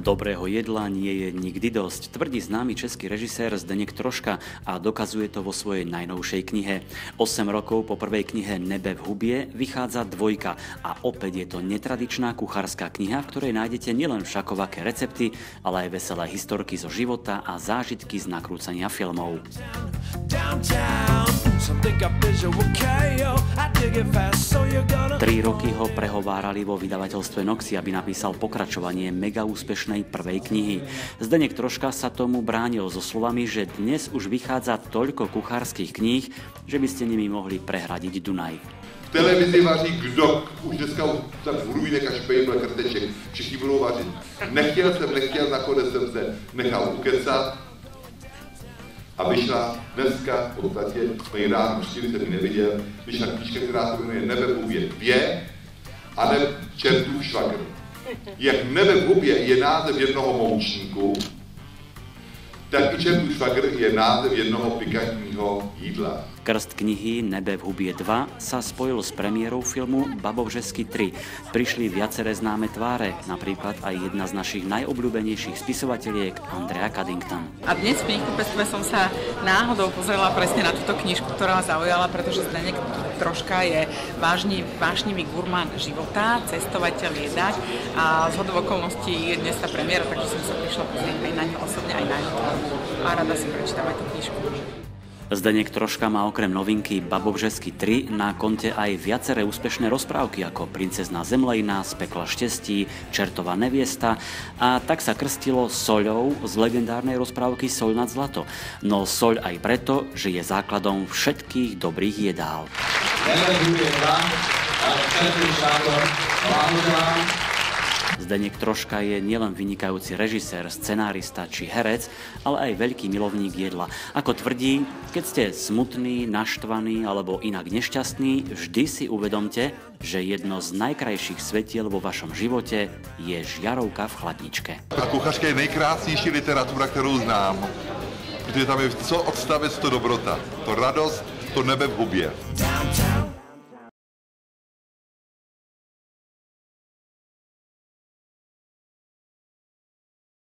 Dobrého jedla nie je nikdy dosť, tvrdí známy český režisér Zdeněk Troška a dokazuje to vo svojej najnovšej knihe. 8 rokov po prvej knihe Nebe v hubie vychádza dvojka a opäť je to netradičná kucharská kniha, v ktorej nájdete nielen všakovaké recepty, ale aj veselé historky zo života a zážitky z nakrúcania filmov. 3 roky ho prehovárali vo vydavateľstve Noxy, aby napísal pokračovanie mega úspešnej prvej knihy. Zdeněk Troška sa tomu bránil so slovami, že dnes už vychádza toľko kuchárskych kníh, že by ste nimi mohli prehradiť Dunaj. V televizi vaří kdo, už dneska tak Hrůjnek a Špejbl, Krteček, všichni budou vařit. Nechtěl, nakonec jsem se nechal ukecat a vyšla dneska, v podstatě, jsme ráno 4 jsem ji neviděl, vyšla knížka, která se jmenuje Nebe v hubě 2 a ne Čertův švagr. Jak Nebe v hubě je název jednoho moučníku, tak i Čertův švagr je název jednoho pikantního jídla. Krst knihy Nebe v hubie 2 sa spojil s premiérou filmu Babovžesky 3. Prišli viaceré známe tváre, napríklad aj jedna z našich najobľúbenejších spisovateľiek Andrea Caddington. A dnes v knihkupectve som sa náhodou pozrela presne na túto knižku, ktorá ma zaujala, pretože Zdeněk Troška je vášnivý gurmán života, cestovateľ jedať a zhodou okolností je dnes tá premiéra, takže som sa prišla pozrieť aj na ňu osobne, aj na ňu a rada si prečítam aj tú knižku. Zdeněk Troška má okrem novinky Babovžesky 3 na konte aj viaceré úspešné rozprávky ako Princezná Zemlejna, Z pekla štestí, Čertová neviesta a tak sa krstilo soľou z legendárnej rozprávky Soľ nad zlato. No soľ aj preto, že je základom všetkých dobrých jedál. Zdeněk Troška je nielen vynikajúci režisér, scenárista či herec, ale aj veľký milovník jedla. Ako tvrdí, keď ste smutný, naštvaný alebo inak nešťastný, vždy si uvedomte, že jedno z najkrajších svetiel vo vašom živote je žiarovka v chladničke. A kuchařka je nejkrásnější literatura, kterou znám, protože tam je co odstavec, to dobrota, to radost, to nebe v hubě.